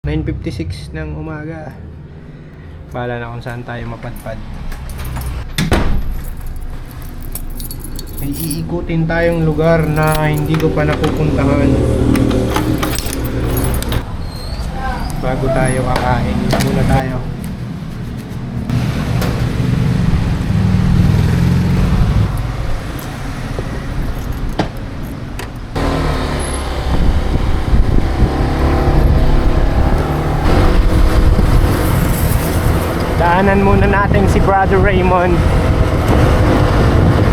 9:56 ng umaga. Bahala na kung saan tayo mapadpad. May iikutin tayong lugar na hindi ko pa napupuntahan. Bago tayo kakain, muna tayo. Daanan muna natin si Brother Raymond,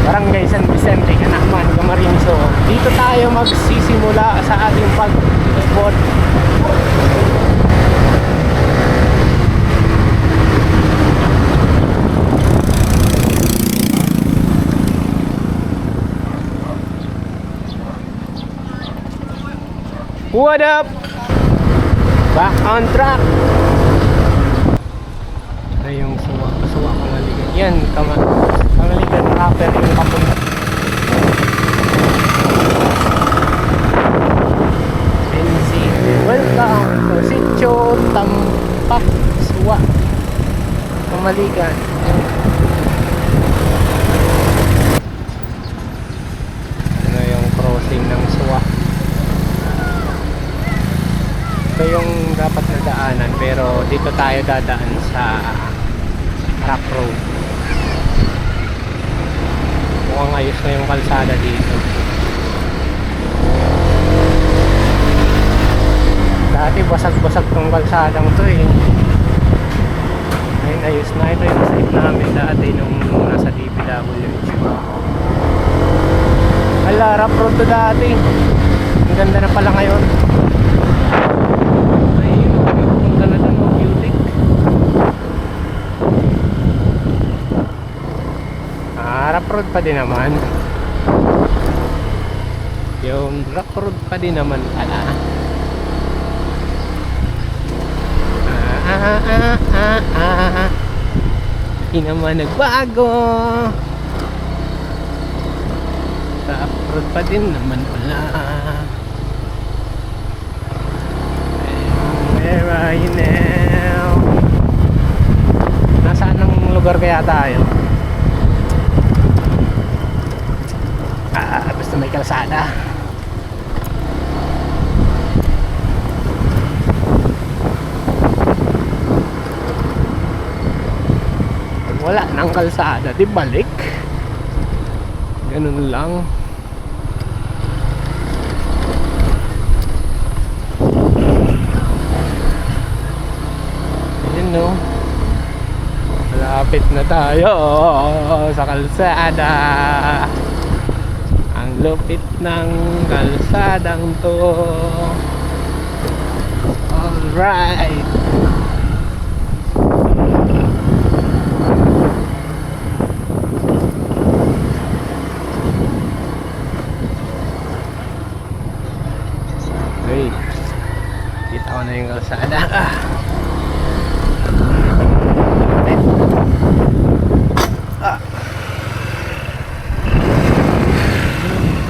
Barangay San Vicente, Canacman, Camarines. So, dito tayo magsisimula sa ating pag-ikot. What up? Back on track. Yung suwa Kamaligan. Yan, Kamaligan rapper yung kapunta. Benzin. Welcome to Sitio Tampak Suwa, Kamaligan. Ano yung crossing ng Suwa. Ito yung dapat na daanan, pero dito tayo dadaan sa Rock Road. Mukhang ayos na yung kalsada dito. Dati basag-basag tong kalsadang to eh. Ngayon ayos na. Ito yung site namin dati nung nasa DPWH. Hala, Rock Road to dati. Ang ganda na pala ngayon. Rock road pa din naman. Yung rock road pa din naman pala. Hindi naman nagbago. Rock road pa din naman pala. Where are you now? Nasaan ang lugar kaya tayo? Basta may kalsada. Wala nang kalsada, di balik. Ganun lang. Ayun no. Malapit na tayo sa kalsada. Ang lupit ng kalsadang to. Alright. Okay. Kita ko na yung kalsada.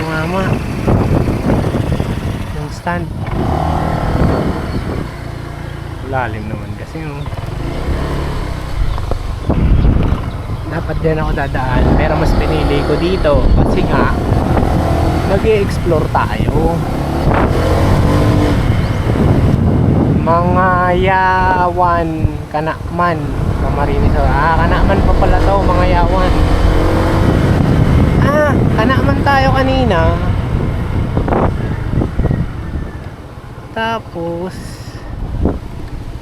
Mama, yung stand lalim naman kasi yung dapat din ako dadaan, pero mas pinili ko dito kasi nga nag-i-explore tayo. Mga yawan, Canacman, Camarines. Canacman pa pala to, mga yawan. Canacman tayo kanina. Tapos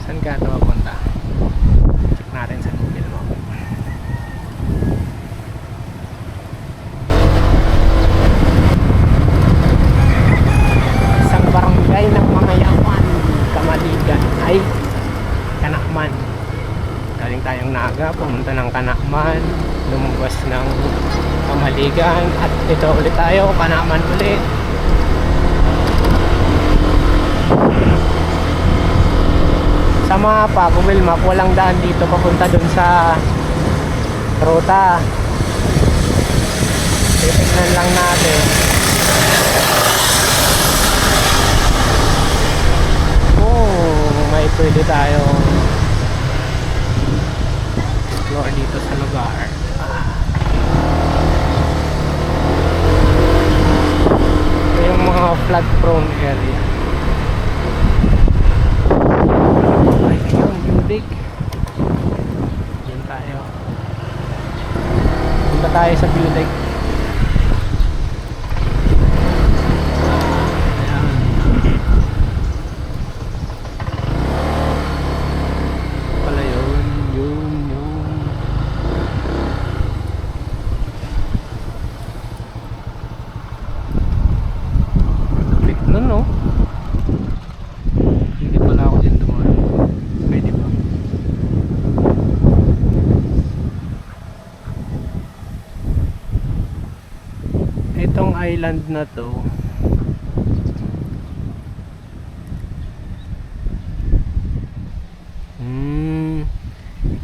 saan ka ito mapunta? Check natin sa Google mo. Isang barangay ng mga yawan, Kamaligan. Ay, Canacman. Galing tayong Naga, pumunta ng Canacman, lumabas ng Kamaligan, at ito ulit tayo, Canacman ulit. Sa mapa, Google Map, walang daan dito papunta dun sa ruta. Titignan lang natin. ay pwede tayong explore dito sa lugar. Ito yung mga flood prone area. Ay, yun, yung big. Yun tayo. Punta tayo sa view deck. Itong island na to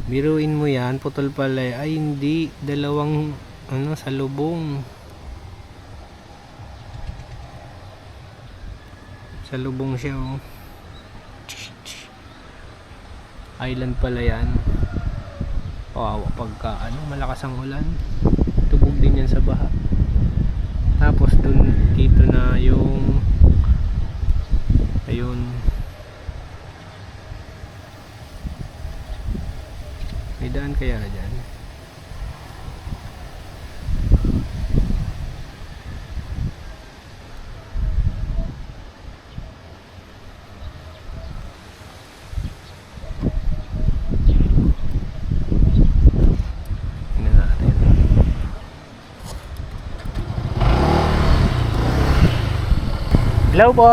biruin mo yan, putol pala ay hindi, dalawang ano, salubong siya oh. Island pala yan. Kawawa pagka ano, malakas ang ulan, tubog din yan sa baha. Tapos dun dito na yung ayun, may daan kaya dyan? Hello po.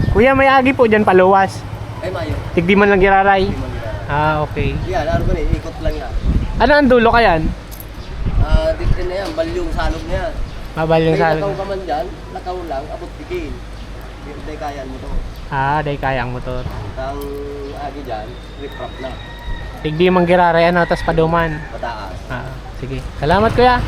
Kuya, may agi po dyan paluwas. Ay, mayo. Tigdi man lang giraray. Ah, okay. Yan, ano ko na, ikot lang yan. Ano ang dulo ka yan? Dito na yan, balyong salog na yan. Mabal yung May salog. lakaw ka man dyan, lakaw lang, abot bigin. Hindi kayan mo to. Ah, day kayang motor. Ang agi dyan, rip-rap na, Tigdi man giraray ano, tas paduman. mataas. Ah, sige. Salamat kuya.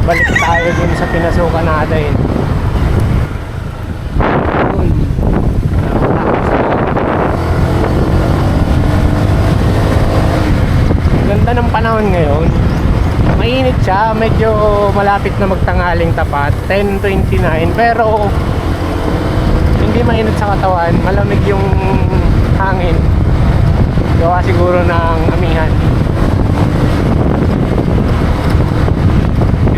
Balik tayo dun sa pinasukan natin. Yun. Ganda ng panahon ngayon. Mainit siya, medyo malapit na magtanghaling tapat, 10:29, pero hindi mainit sa katawan, malamig yung hangin. Gawa siguro ng amihan.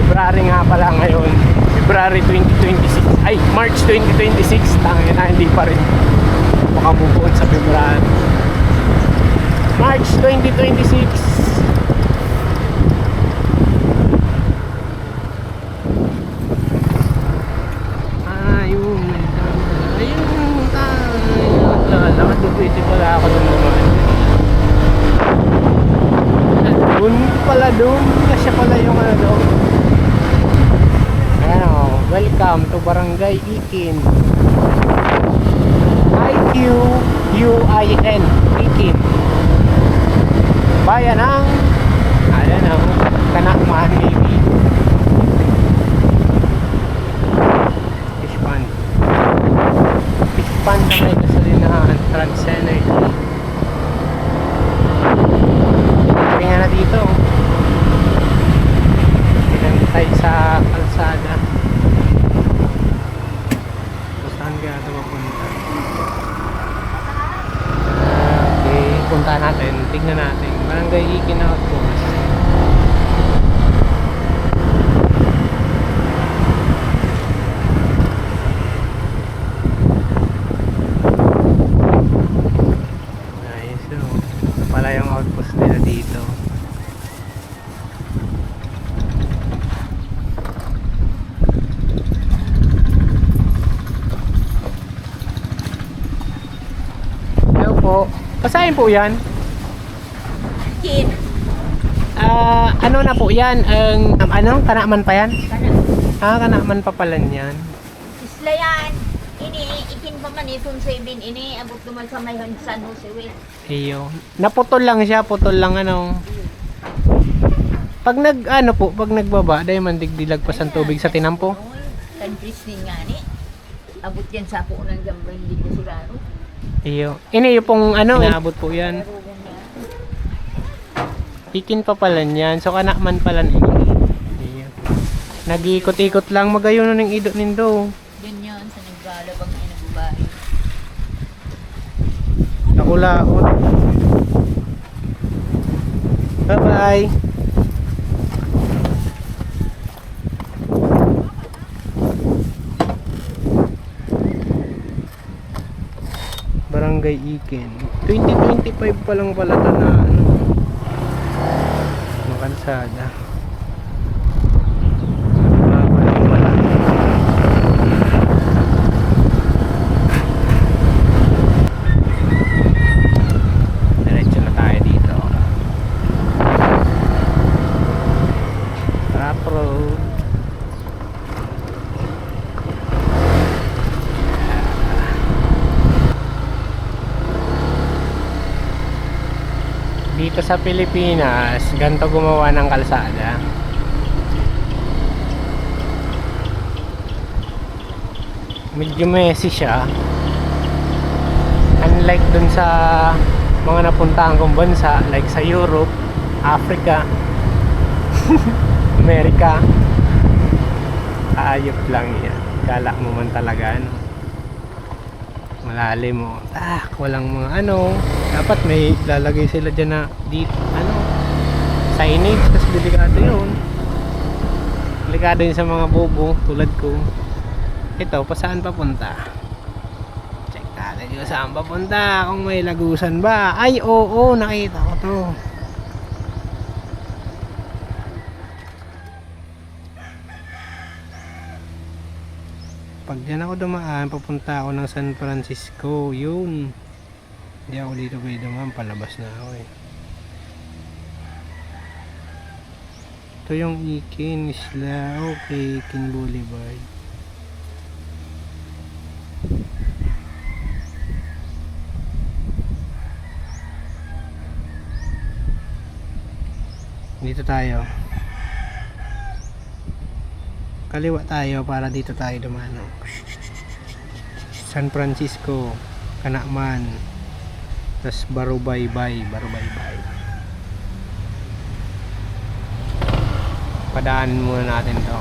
February nga pala ngayon, February 2026, ay March 2026, tangin na, hindi pa rin makamubuon sa February. March 2026. Ayun tayo, nakadupiti pala ako dun naman. Dun pala, dun kasi pala yung ano doon. Ano, welcome to Barangay Ikin. IQUIN, Ikin. Bayan ng, I don't know, Kanakman maybe. Fish pond. Fish pond na may gasolinahan, Trans Energy. Tingnan na dito. Pinantay sa kalsada. So, saan kaya ito mapunta? Okay, punta natin. Tignan natin. Barangay Ikin Outpost. Nice. So, ito pala yung outpost nila dito. Hello po. Pasahin po yan? Ano na po yan? Ano? Kanaman pa yan? Kana. Kanaman pa pala yan. Isla yan. Ini, ikin pa man itong 7, ini, abot naman sa may San Jose, wait. Iyo. Naputol lang siya, putol lang ano. Pag pag nagbaba, dahil man digdilag pa sa tubig sa tinampo. Countries din nga ni. Abot yan sa po ng gamba, hindi ko siguro. Iyo. Ini yung pong inaabot po yan. Pero ganyan. Ikin pa pala yan. So kanaman pala ini. Iyo. Nag-iikot-ikot lang magayon ng idot nindo. Ganyan, sa nagbalabang ay nagbabae. Nakulaon. Bye-bye. Barangay Iken. 2025 pa lang pala ito na kalsada. Pa lang pala. Diretso na tayo dito. Rough road. Dito sa Pilipinas, ganito gumawa ng kalsada. Medyo messy siya. Unlike dun sa mga napuntahan kong bansa, like sa Europe, Africa, America. Ayop lang yan. Kala mo man talaga malalim mo. Walang mga dapat may lalagay sila dyan na dito, signage, kasi delikado yun. Delikado yun sa mga bobo tulad ko. Ito, pa saan papunta? Check natin yung saan papunta, kung may lagusan ba. Ay, oo, nakita ko to. Pag dyan ako dumaan, papunta ako ng San Francisco. Yun. Hindi ako dito pwede dumaan. Palabas na ako eh. Ito yung Ikin Isla. Okay, Ikin Boulevard. Dito tayo. Kaliwa tayo para dito tayo dumaan. San Francisco, Kanaman, tas Barubaybay. Padaanin muna natin to.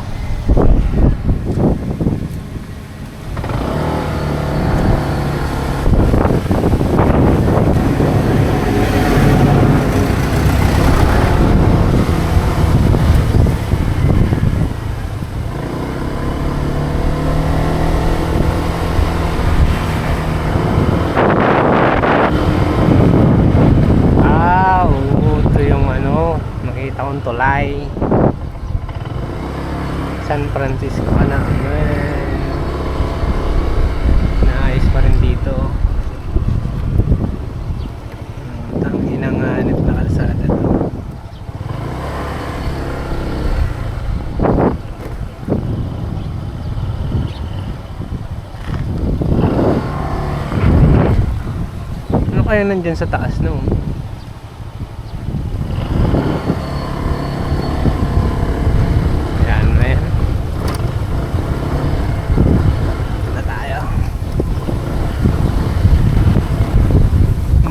Nakita kong tulay. San Francisco na. Naayos pa rin dito. Tanginang hanip na kalsada to. Ano kaya nandyan sa taas no?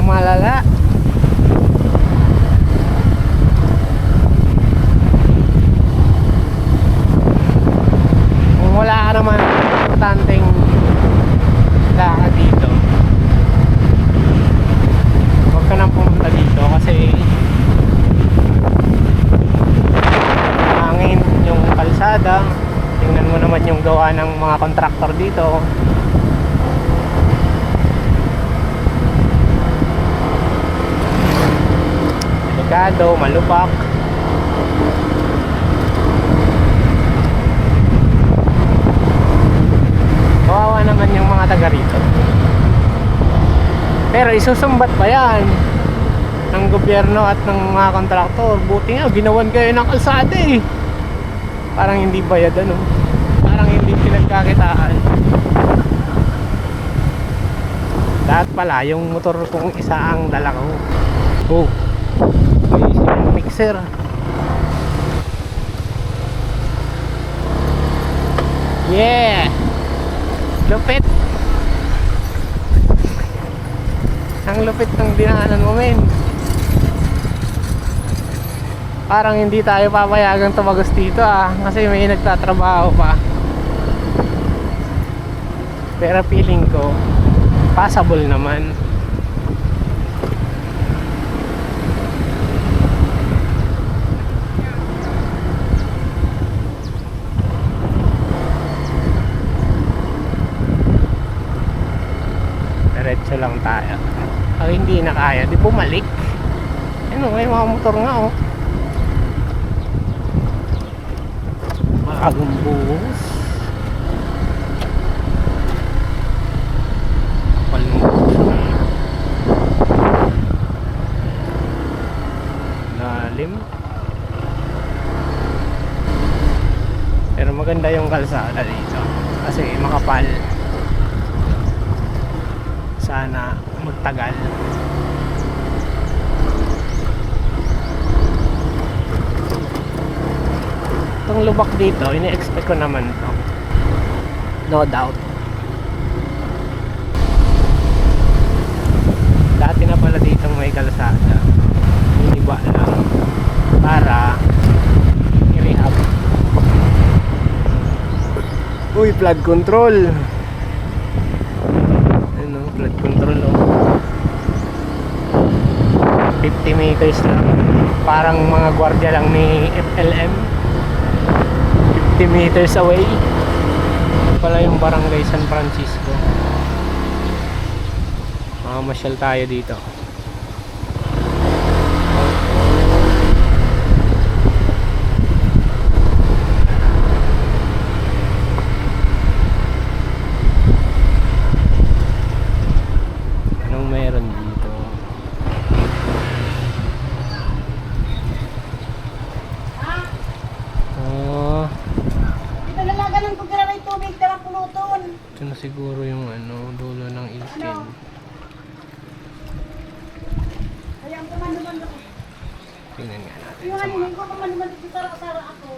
Malala. Kung wala ka naman importanteng lakad dito, huwag ka nang pumunta dito kasi hangin yung kalsada. Tingnan mo naman yung gawa ng mga kontraktor dito. Delikado, malupak. Kawawa naman yung mga taga rito. Pero isusumbat pa yan ng ng gobyerno at ng mga kontraktor. Buti nga, ginawan kayo ng kalsada eh. Parang hindi bayad ano. Parang hindi pinagkakitaan. Lahat pala, yung motor kong isa ang dala ko. Oh, may isang mixer. Yeah! Lupit! Ang lupit ng dinaanan mo, men. Parang hindi tayo papayagang tumagos dito kasi may nagtatrabaho pa. Pero feeling ko passable naman. Diretso lang tayo. Pag hindi na kaya, di bumalik. Ano, may mga motor nga oh. Bagong buhos. Lalim. Pero maganda yung kalsada dito kasi makapal. Sana magtagal. Itong lubak dito, ini-expect ko naman to. No doubt. Dati na pala ditong may kalsada. Iniba lang para i-rehab. Uy, flood control. Ano, flood control oh. 50 meters lang. Parang mga gwardiya lang ni FLM. 50 meters away. Pala yung barangay San Francisco. Masyal tayo dito. Anong meron dito? Oh, Ito lalaga ng kugira ng tubig, tara puluton. ito na siguro yung ano, dulo ng ilkin. Kaya ang kumanuman ako. Tingnan nga natin Yung sa ano, map. yung kumanuman ako, sara-sara ako.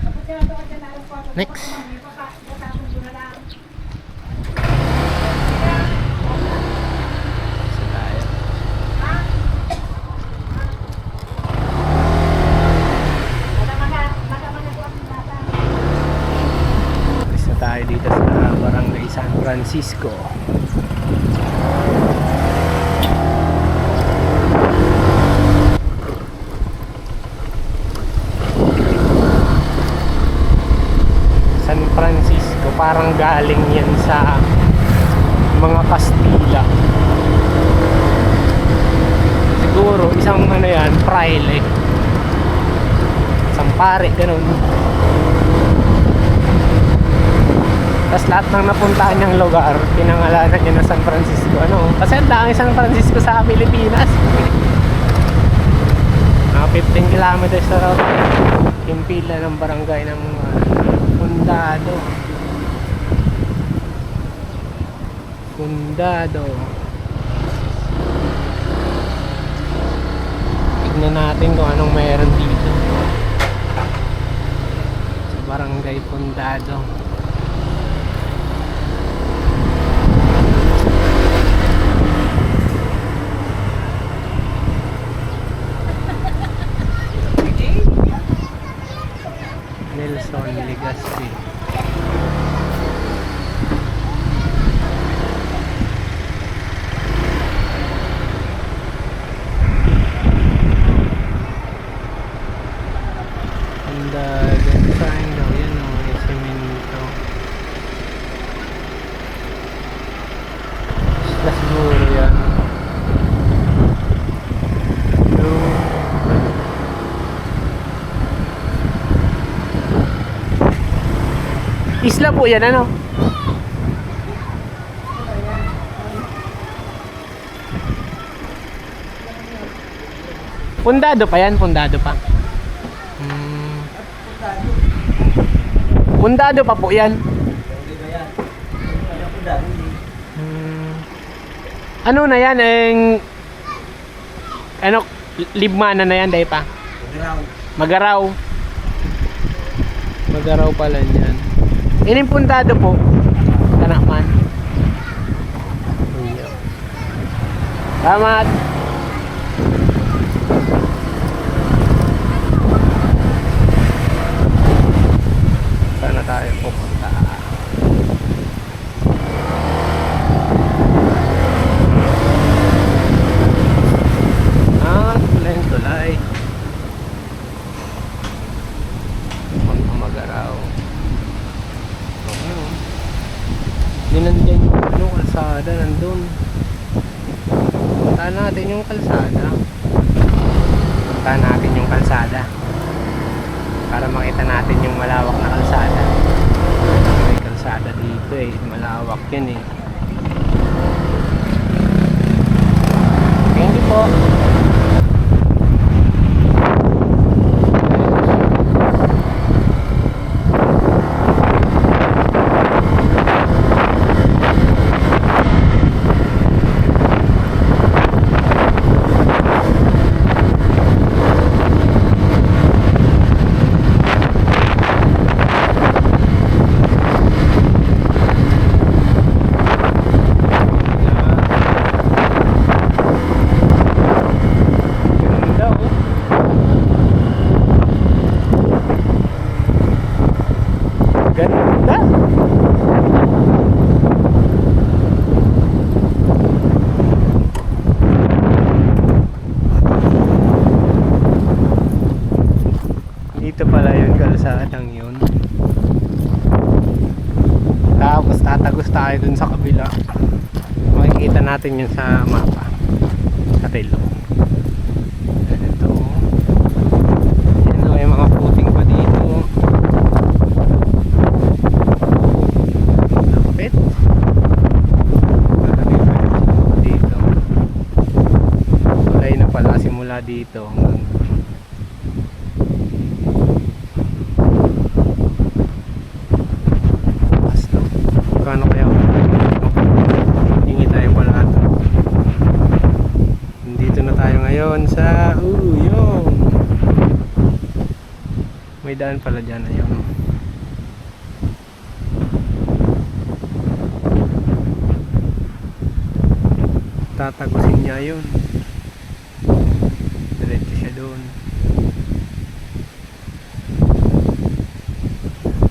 Tapos kaya doon ka na alam ko ako. Next. Papasok ko na lang. Isa tayo. Isa tayo dito sa barangay San Francisco. San Francisco, parang galing yan sa mga Kastila. Siguro isang ano yan, fraile. Isang pare, ganun. Tapos lahat ng napuntahan niyang lugar, pinangalanan niya na San Francisco. Ano? Kasi ang daming San Francisco sa Pilipinas. Mga 15 kilometers na raw. Yung pila ng barangay ng Condado. Condado. Tignan natin kung anong meron dito. Sa barangay Condado. Nelson Legaspi. And the triangle, yan o, may semento. Isla siguro yan. Isla po yan, ano? Pundado pa yan, pundado pa. Pundado pa po yan. Hindi ba yan? Kaya po dami. Ano na yan, ano, libmana na yan, dahil pa. Ground. Magaraw. Magaraw pala yan. Ining pundado po. Kanakman. Salamat. Sana tayo pupunta. Tulay. Magaraw. Oh. Nandiyan yung ano, kalsada nandun. Punta natin yung kalsada. Punta natin yung kalsada. Para makita natin yung malawak na kalsada. May kalsada dito eh. Malawak yun eh. Thank you po. Dito pala yung kalsadang yun. Tapos tatagos tayo dun sa kabila. Makikita natin yun sa mapa. Sa telo. Ito. Yan o, may mga puting pa dito. Lapit. Dito. Tulay na pala simula dito hanggang kano kaya hingi tayo pala ito. Dito na tayo ngayon sa Uyong. May daan pala dyan, ayun. Tatagusin niya yun. Diretso siya doon.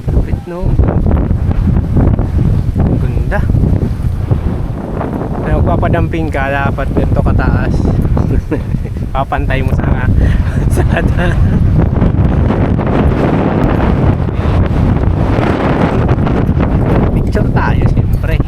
Kapit no. Ganda. Kaya magpapadamping ka, dapat ganito kataas. Papantay mo sa sada. Picture tayo siyempre.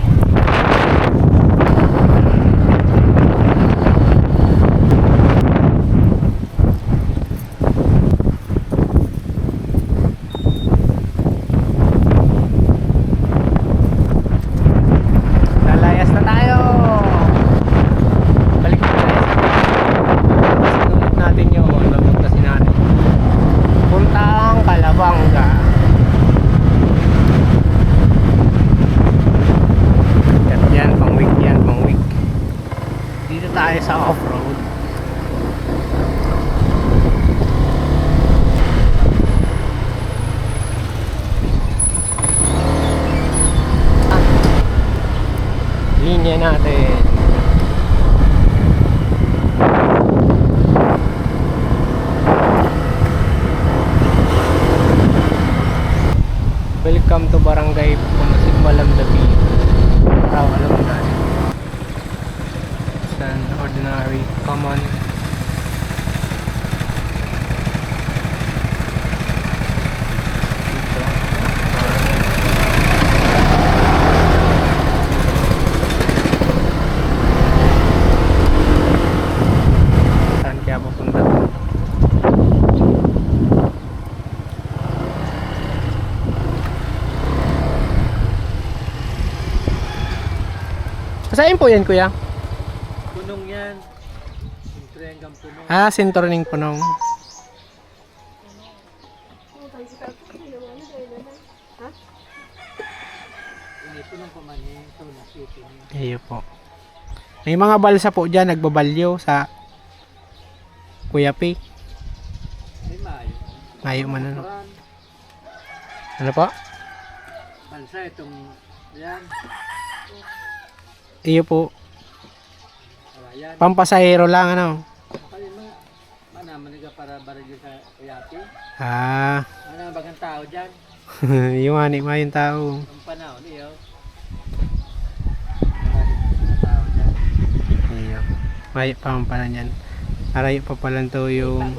Tayo sa off-road. Linya natin. Welcome to Barangay Punasid Malamdabi. Alam mo na. An ordinary common saan kaya pupunta to? Saan po yan, kuya? Punong yan. Siyempre hanggang ng puno. Ah, sintor ning punong. Ito lang pamanin. Ito na city niya. Iyo po. May mga balsa po dyan, nagbabalyo sa Kuyapi. Ay, maayo. Mayo man ano. Paran. Ano po? Bansa itong, yan. Iyo po. Kalayan. Pampasahero lang ano. Kaya manaman ka para baril sa Kuyapi. Ah, Ano bagang tao dyan? yung ani ma yung tao. Ang panahon niyo. Mga tao dyan. Iyo. Mayo pa man pala yan. Arayo pa pala to yung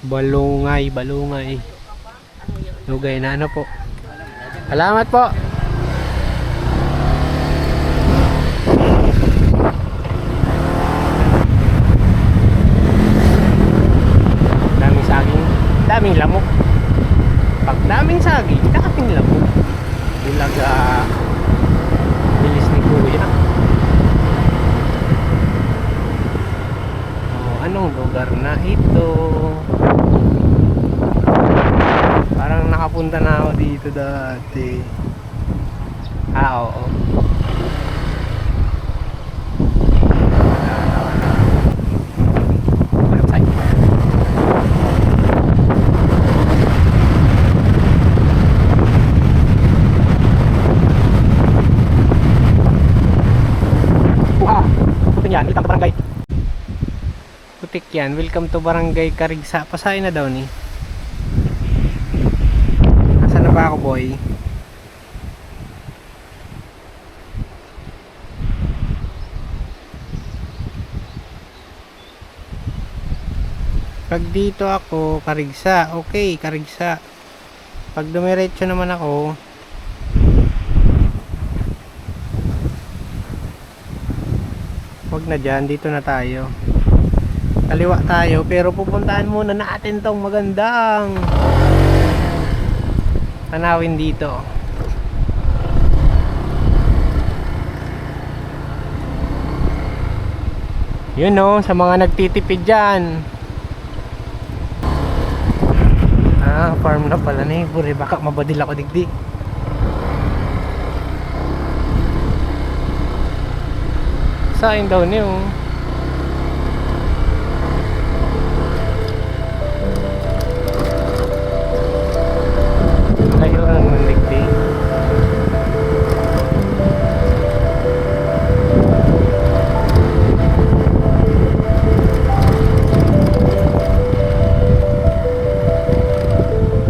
balungay. Lugay na ano po. Salamat po. Daming saging, daming lamok. Pag daming saging, daming lamok. Ilaga bilis ni Kuya. Oh, anong lugar na ito? Parang nakapunta na ako dito dati. Ah, oo. Website. Wow! Puting yan, welcome to barangay. Putik yan, welcome to barangay Karigsa. Pasahin na daw ni. Nasaan na ba ako, boy? Pag dito ako, Karigsa. Okay, Karigsa. Pag dumiretso naman ako, wag na dyan, dito na tayo. Kaliwa tayo, pero pupuntahan muna natin tong magandang tanawin dito. Yun o, sa mga nagtitipid dyan. Ah, farm na pala ni Bure, baka mabadil ako digdi. Sain daw niyo. Layo lang ng digdi.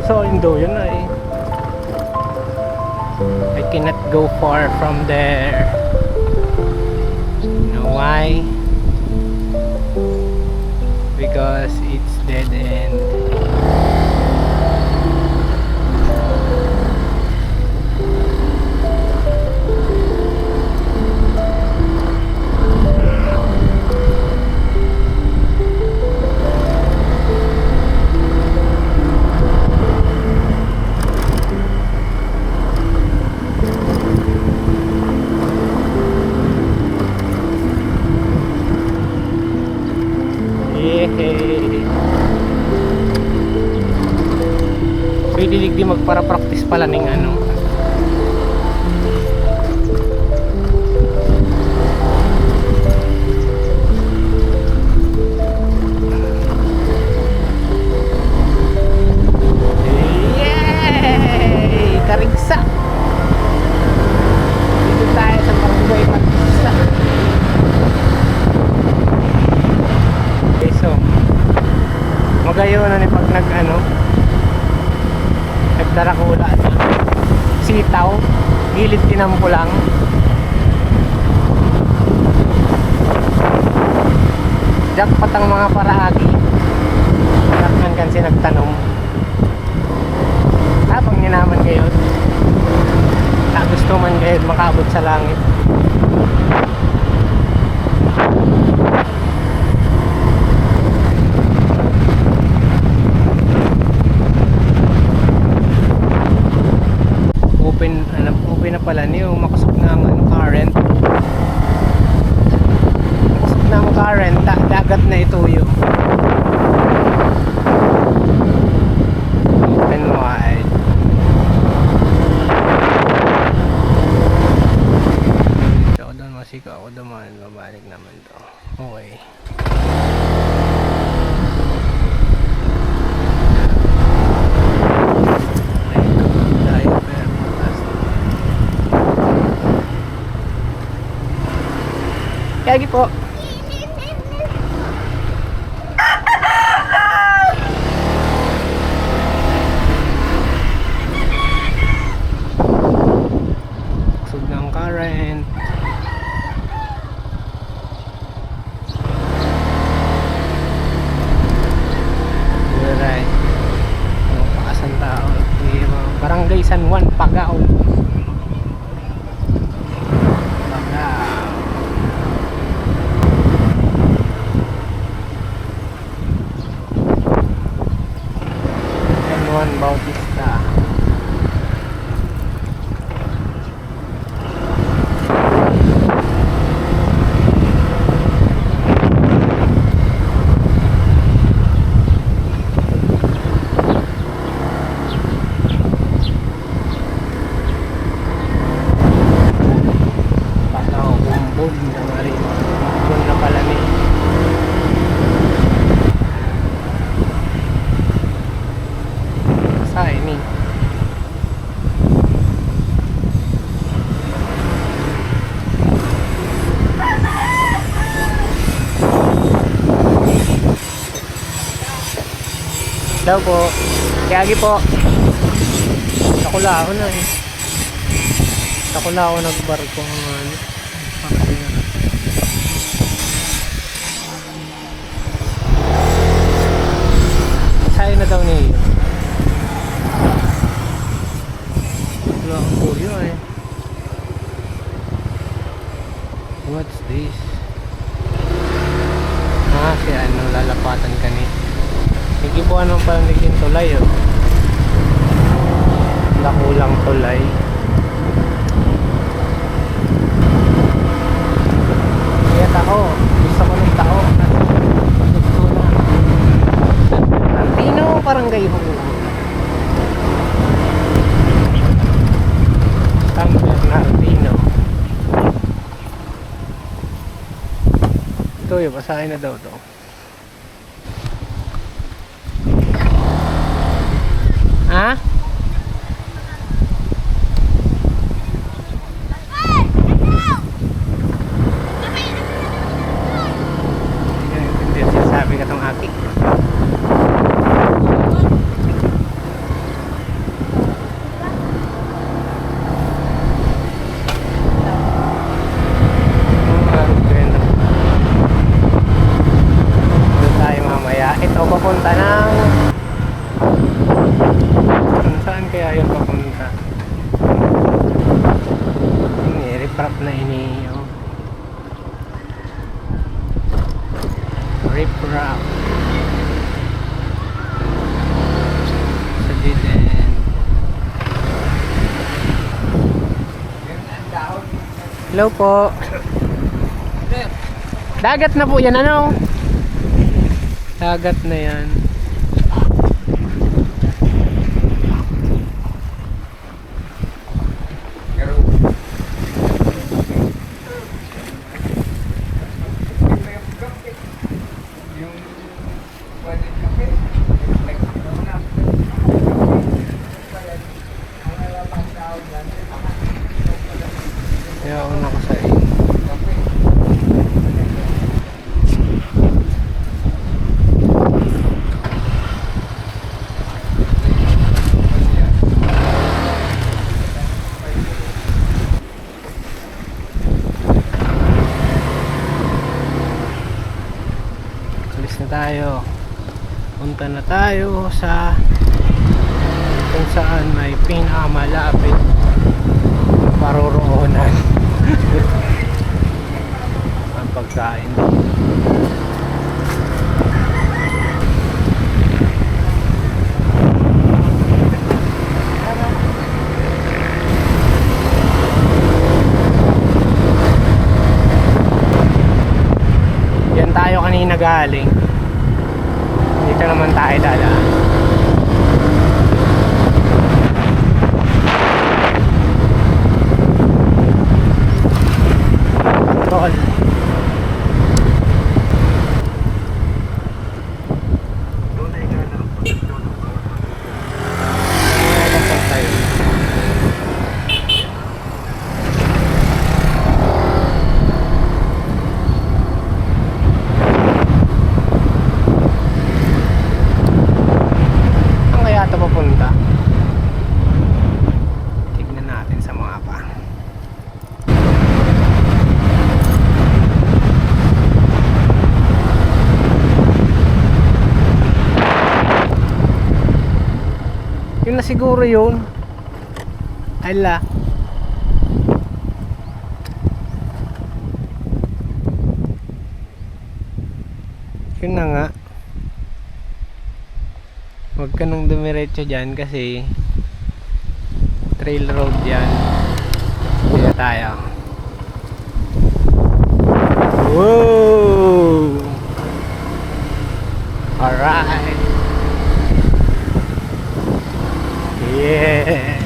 So, Indo yun na eh. I cannot go far from there. You know why? Because it's dead end. Yehey! Pwede digdi magpara-practice pala ng ano. Yay! Karigsa! Dito tayo sa barangay Karigsa. Okay, so magayo na ni pag nagdarakula na sitaw, gilid tinampo lang. Jackpot ang mga paraagi. Nakman kansi nagtanong. Habang ninaman kayo, gusto man kayo makabot sa langit. Open na pala niyo, makusok na ang current. Makusok Kayagi po. Kusog ng current. Alright. Pakasan tao. Barangay San Juan, Pagao. San Juan Bautista. Pagao, bumbog na mari. Bumbog na pala ni. Sa ini. Daw po. Kayagi po. Takula ako na eh. Takula ako nagbarko ng ano. Sa'yo na daw niya. Wala akong kuyo eh. What's this? Si ano, lalapatan ka ni. Nagibuan ng parang naging tulay oh. Lakulang tulay. Kaya tako. Gusto ko ng tao. Gusto na. Antino parang gayo ko. San Bernardino. Ito yung basahin na daw to. Ha? Hindi siya sabi ka tong aki. Ito papunta ng saan kaya yun papunta? Ini riprap na ini oh. Riprap sa diden. Hello po. Dagat na po yan ano? Dagat na yan. Kaya una ko sa iyo. Tayo punta na tayo sa kung saan may pinakamalapit paroroonan ang pagkain. Yan tayo kanina galing. Dito naman tayo dadaan. Tol. siguro yun. Ala. Yun na nga. Huwag ka nang dumiretso dyan kasi trail road yan. Kaya tayo. Whoa! Alright. Yeah.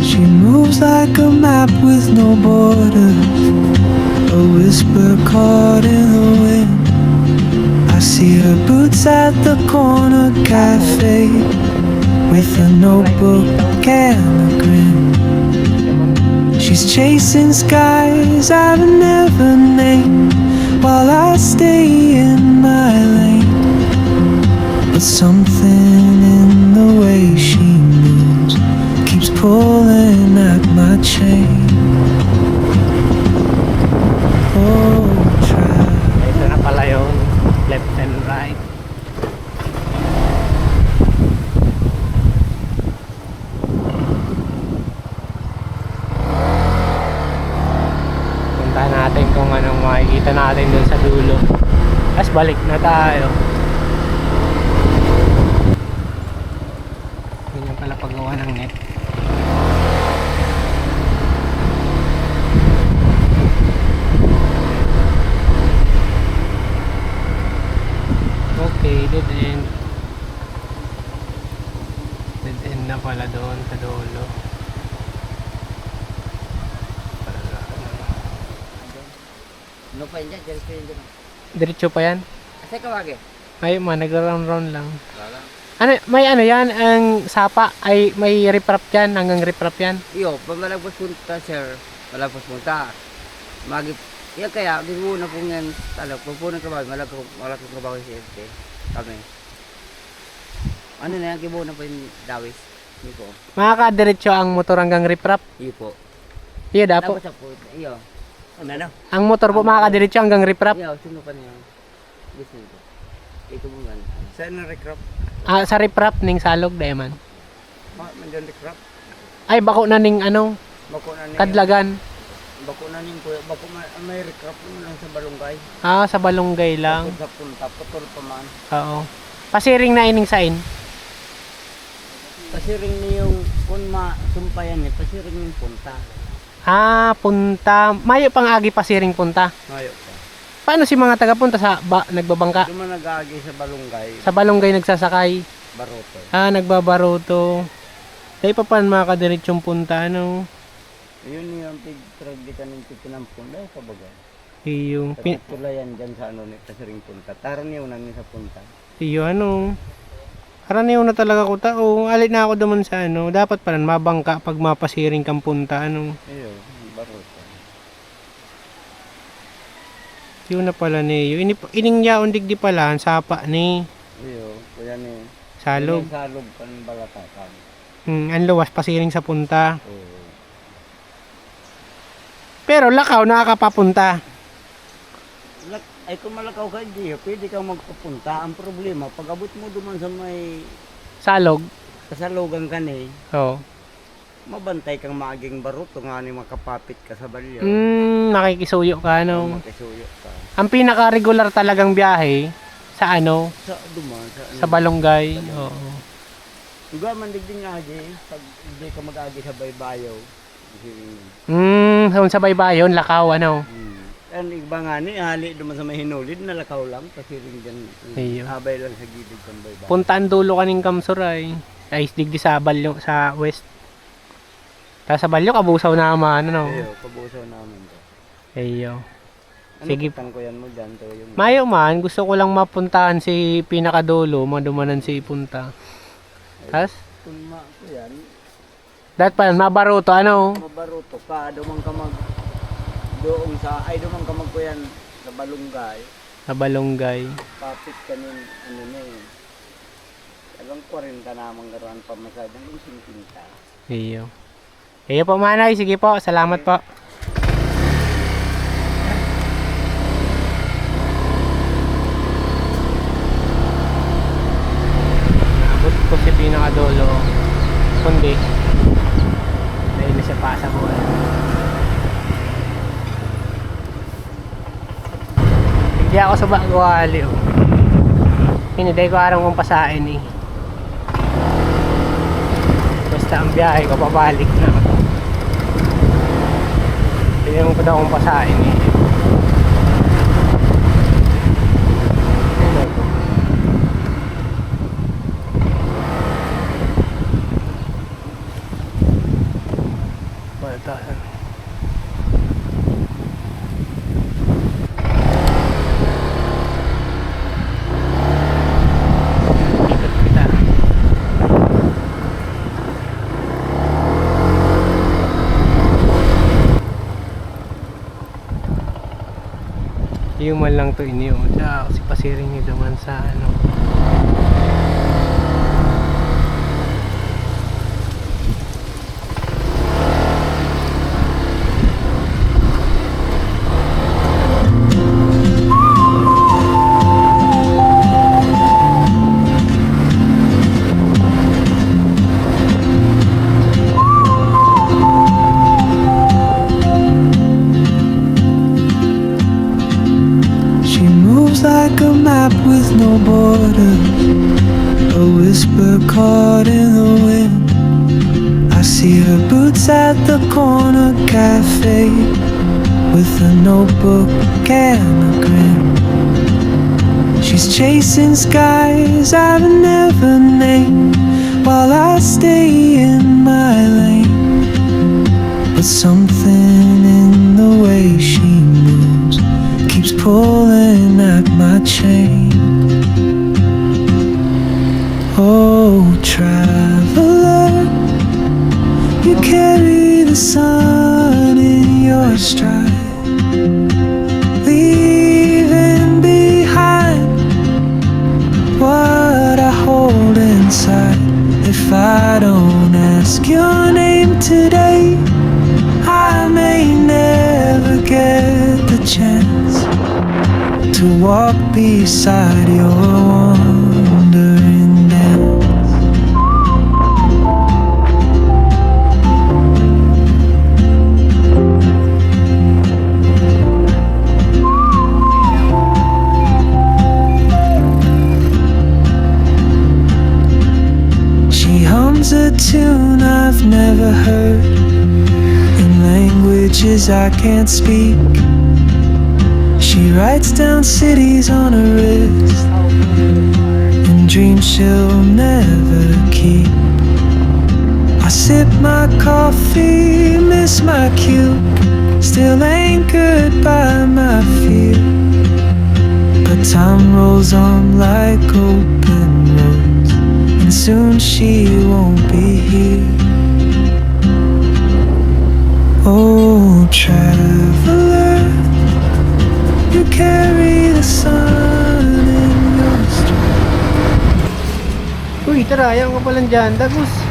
She moves like a map with no borders, a whisper caught in the wind. I see her boots at the corner cafe with a notebook and a grin. She's chasing skies I've never named while I stay in my lane. But something in the way she moves keeps pulling at my chain. Oh, try. Ito na pala yun. Left and right. Puntahan natin kung anong makikita natin dun sa dulo. Tapos balik na tayo. Ganyan pala paggawa ng net. Okay, dead end. Dead end na pala doon sa dulo. No pa yun dyan, dyan pa yun dyan. Diretso pa yan? Asa ka wagi? Ay, nagra-round lang. Wala. Ano, may ano yan, ang sapa, ay may riprap yan, hanggang riprap yan. Iyo, pag malagpas punta, sir, malagpas punta. Magip, yan kaya, gibo na po yan, pupunan ka ba, malagpas ka ba si FT, kami. Ano na yan, gibo na po yung dawis. Iyo po. Makakadiretso ang motor hanggang riprap. Iyo po. Iya, dapo. Tapos sa po, iyo. Ano na? Ang motor po makakadiretso hanggang riprap. Iyo, sino pa niya? Gusto nito. Ito mo man. Saan na recrop? Ah, sa riprap ning salog, Diamond. Mandyan recrop. Ay, bako na ning ano, Bako na niya. kadlagan. Bako na niya kuya. Bako may recrop mo lang sa balunggay. Ah, sa balunggay lang. Sa punta, putol pa man. Oo. Pasiring na ining sain. Pasiring niyo yung kung masumpayan niya, pasiring yung punta. Ah, punta. Mayo pang agi pasiring punta. Ngayon pa. Paano si mga taga-punta sa nagbabangka? Doon man nag-aagi sa balunggay, Sa balunggay nagsasakay. baroto. Ah, nagbabaruto. Dahil pa paano makakadiretsong punta, ano? Yun yung pig-tradikan ng pipinampun. Dahil ka baga. Iyo, Tulayan dyan sa ano ni pasiring punta. Taran niyo namin sa punta. iyo ano. Karaniw na talaga ko tao. Alit na ako naman sa ano. Dapat pala mabangka pag mapasiring kang punta, ano. Ayun, baroto. Yun na pala niyo. Ining yaon digdi pala, ang sapa ni Ayun, kuya ni. salog. Salog kan balatakan. Ang luwas pasiring sa punta. Oo. Pero lakaw nakakapapunta. Ay kung malakaw ka, di, pwede kang magpapunta. Ang problema, pag abot mo duman sa may Salog. kasalogan ka ni, Oo. mabantay kang maging baruto nga ni makapapit ka sa balyo. Nakikisuyo ka, ano. Makisuyo ka. Ang pinaka-regular talagang biyahe sa ano, Sa duman, sa ano. sa Balonggay. Oo. Tuga man digding nga di, pag hindi ka mag-agi sa baybayaw. Sa baybayon, lakaw, ano. Ang iba nga ni, hali duman sa may hinulid, nalakaw lang, kasi rin dyan, Iyo. abay lang sa gilid ng baybayaw. Puntaan dulo kaning Kamsuray. Ay, digdi sa Balyo, sa west. Tapos sa Balyo, kabusaw naman, ano. Ayo, pabusaw namin to. Ayo. Ano Sige. putang ko yan mo dyan to yung... Mayo man, gusto ko lang mapuntahan si pinakadulo, madumanan si Punta. Tapos, Kung ko yan, dapat pa, mabaruto, ano. mabaruto ka, dumang ka mag... Doon sa, ay dumang ka mag yan sa balunggay, Sa Balonggay. papit ka nun, ano na yun. Alam 40 na manggaruan pamasahe ng 50. Iyo. Iyo po manay, sige po, salamat po. Naabot ko si pinakadulo. Kundi, dahil na siya pa sa buwan. Hindi ako sa Baguali oh. Hiniday ko araw kong pasain eh. Basta ang biyahe ko pabalik na. Hindi mo pa daw kong pasain eh. Ano to? Balatasan. Ikot kita. Yung man lang to inyo. Tsaka kasi pasiring nyo naman sa ano. She moves like a map with no borders, a whisper caught in the wind. I see her boots at the corner cafe with a notebook and a grin. She's chasing skies I've never named while I stay in my lane. But something in the way she moves keeps pulling at my chain. Oh, traveler, you carry the sun in your stride, leaving behind what I hold inside. If I don't ask your name today, I may never get the chance to walk beside your wandering dance. She hums a tune I've never heard in languages I can't speak. She writes down cities on her wrist and dreams she'll never keep. I sip my coffee, miss my cue, still anchored by my fear. But time rolls on like open roads, and soon she won't be here. Oh, traveler, you carry the sun in your stride. Uy, tara, ayaw ko palang dyan. Dagus.